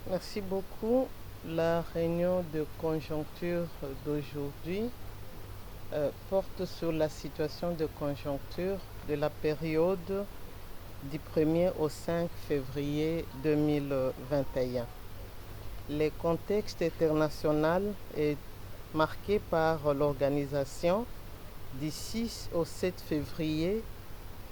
Merci beaucoup. La réunion de conjoncture d'aujourd'hui porte sur la situation de conjoncture de la période du 1er au 5 février 2021. Le contexte international est marqué par l'organisation du 6 au 7 février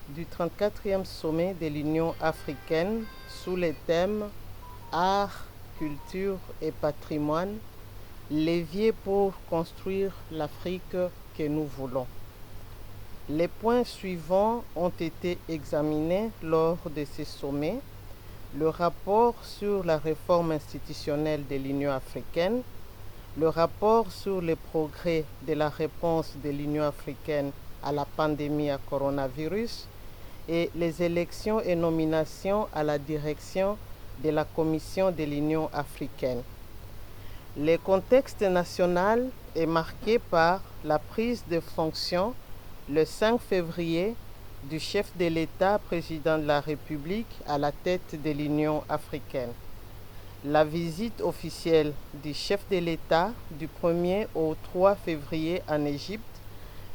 du 34e sommet de l'Union africaine sous les thèmes art, culture et patrimoine, levier pour construire l'Afrique que nous voulons. Les points suivants ont été examinés lors de ces sommets. Le rapport sur la réforme institutionnelle de l'Union africaine, le rapport sur les progrès de la réponse de l'Union africaine à la pandémie à coronavirus et les élections et nominations à la direction de la Commission de l'Union africaine. Le contexte national est marqué par la prise de fonction le 5 février du chef de l'État, président de la République, à la tête de l'Union africaine. La visite officielle du chef de l'État du 1er au 3 février en Égypte,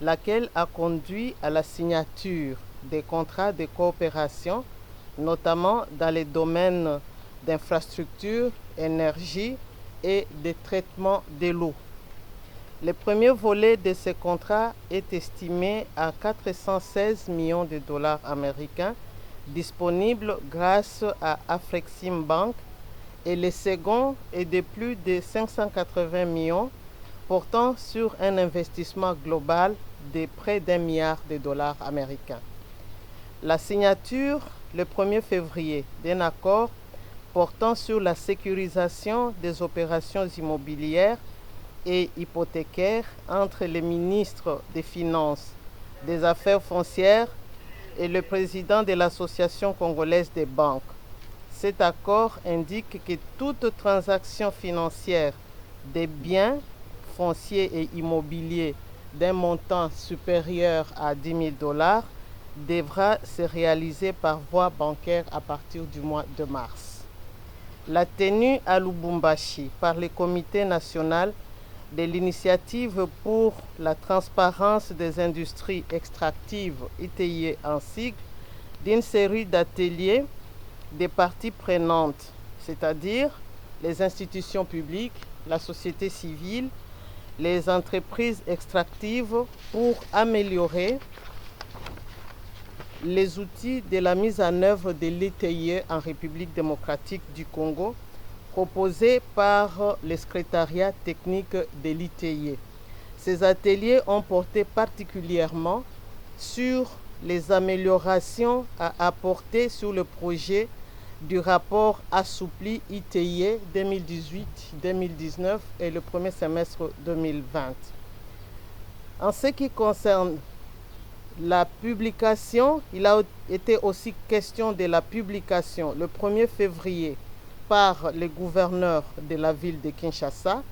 laquelle a conduit à la signature des contrats de coopération, notamment dans les domaines d'infrastructure, énergie et de traitement de l'eau. Le premier volet de ce contrat est estimé à 416 millions de dollars américains disponibles grâce à Afrexim Bank et le second est de plus de 580 millions portant sur un investissement global de près d'1 milliard de dollars américains. La signature le 1er février d'un accord portant sur la sécurisation des opérations immobilières et hypothécaires entre les ministres des Finances, des Affaires foncières et le président de l'Association congolaise des banques. Cet accord indique que toute transaction financière des biens fonciers et immobiliers d'un montant supérieur à 10 000 dollars devra se réaliser par voie bancaire à partir du mois de mars. La tenue à Lubumbashi par le Comité national de l'initiative pour la transparence des industries extractives, ITIE en sigle, d'une série d'ateliers des parties prenantes, c'est-à-dire les institutions publiques, la société civile, les entreprises extractives pour améliorer les outils de la mise en œuvre de l'ITIE en République démocratique du Congo proposés par le secrétariat technique de l'ITIE. Ces ateliers ont porté particulièrement sur les améliorations à apporter sur le projet du rapport assoupli ITIE 2018-2019 et le premier semestre 2020. En ce qui concerne la publication, il a été aussi question de la publication le 1er février par le gouverneur de la ville de Kinshasa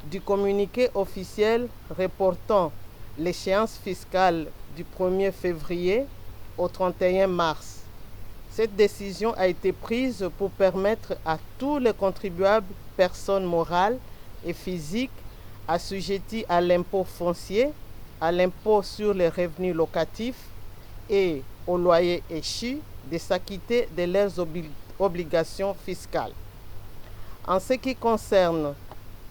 du communiqué officiel reportant l'échéance fiscale du 1er février au 31 mars. Cette décision a été prise pour permettre à tous les contribuables, personnes morales et physiques, assujettis à l'impôt foncier, à l'impôt sur les revenus locatifs et au loyer échu, de s'acquitter de leurs obligations fiscales. En ce qui concerne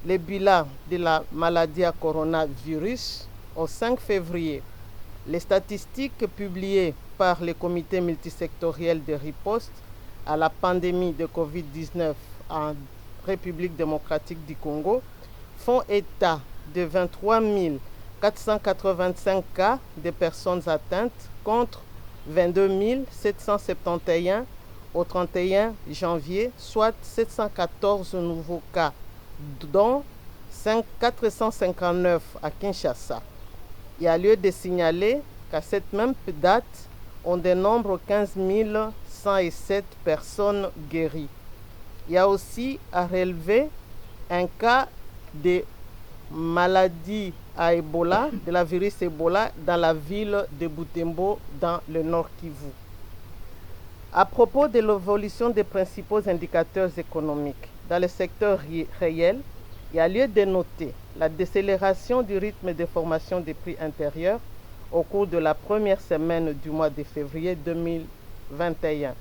le bilan de la maladie à coronavirus, au 5 février, les statistiques publiées par le comité multisectoriel de riposte à la pandémie de COVID-19 en République démocratique du Congo font état de 23 485 cas de personnes atteintes contre 22 771 au 31 janvier, soit 714 nouveaux cas, dont 459 à Kinshasa. Il y a lieu de signaler qu'à cette même date, on dénombre 15 107 personnes guéries. Il y a aussi à relever un cas de maladie à Ebola, de la virus Ebola, dans la ville de Butembo, dans le Nord Kivu. À propos de l'évolution des principaux indicateurs économiques, dans le secteur réel, il y a lieu de noter la décélération du rythme de formation des prix intérieurs au cours de la première semaine du mois de février 2021.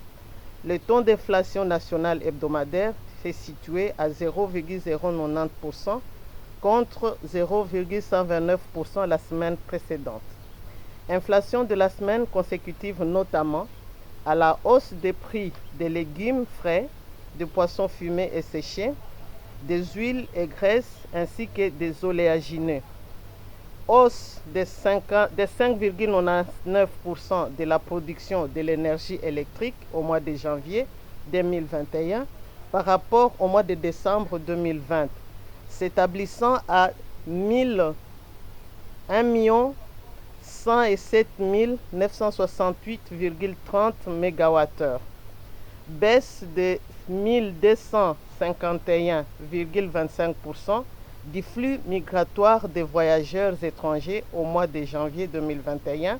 Le taux d'inflation nationale hebdomadaire s'est situé à 0,090% contre 0,129% la semaine précédente. Inflation de la semaine consécutive notamment à la hausse des prix des légumes frais, des poissons fumés et séchés, des huiles et graisses ainsi que des oléagineux. Hausse de 5,99% de la production de l'énergie électrique au mois de janvier 2021 par rapport au mois de décembre 2020, s'établissant à 1 107 968,30 MWh, baisse de 1251,25% du flux migratoire des voyageurs étrangers au mois de janvier 2021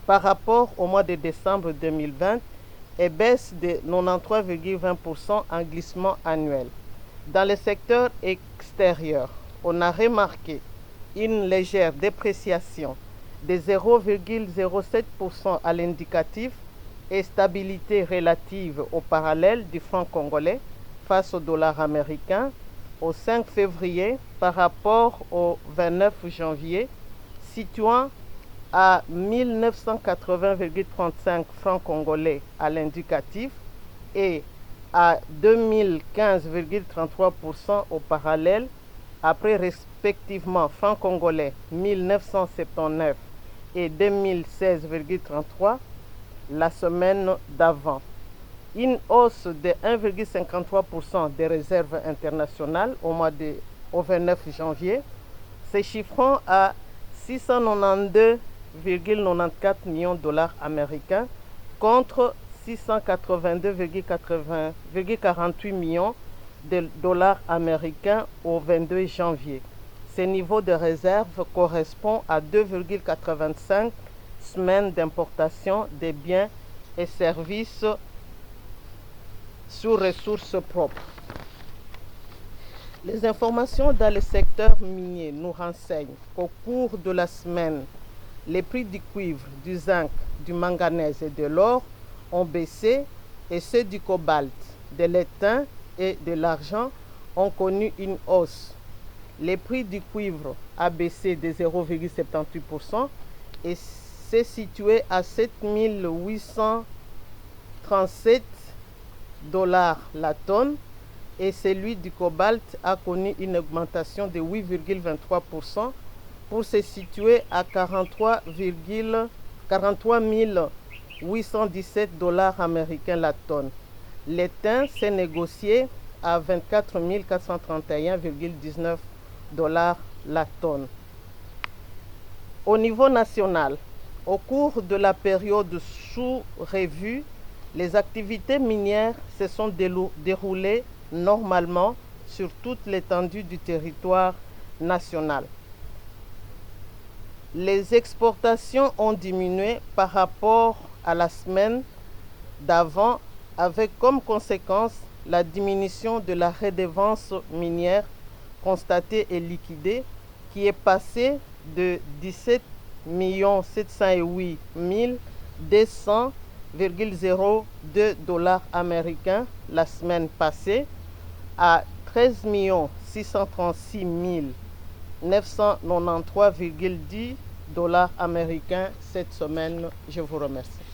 par rapport au mois de décembre 2020 et baisse de 93,20% en glissement annuel. Dans le secteur extérieur, on a remarqué une légère dépréciation de 0,07% à l'indicatif et stabilité relative au parallèle du franc congolais face au dollar américain au 5 février par rapport au 29 janvier, situant à 1980,35 francs congolais à l'indicatif et à 2015,33% au parallèle, après respectivement francs congolais 1979 et 2016,33 la semaine d'avant. Une hausse de 1,53% des réserves internationales au 29 janvier, se chiffrant à 692,94 millions de dollars américains contre 682,48 millions de dollars américains au 22 janvier. Ce niveau de réserve correspond à 2,85 semaines d'importation des biens et services sous ressources propres. Les informations dans le secteur minier nous renseignent qu'au cours de la semaine, les prix du cuivre, du zinc, du manganèse et de l'or ont baissé et ceux du cobalt, de l'étain et de l'argent ont connu une hausse. Le prix du cuivre a baissé de 0,78% et s'est situé à 7 837 $ la tonne, et celui du cobalt a connu une augmentation de 8,23% pour se situer à 43 817 $ américains la tonne. L'étain s'est négocié à 24 431,19 $ la tonne. Au niveau national, au cours de la période sous revue, les activités minières se sont déroulées normalement sur toute l'étendue du territoire national. Les exportations ont diminué par rapport à la semaine d'avant, avec comme conséquence la diminution de la redevance minière constatée et liquidée, qui est passée de 17 708 200,02 $ américains la semaine passée à 13 636 993,10 $ américains cette semaine. Je vous remercie.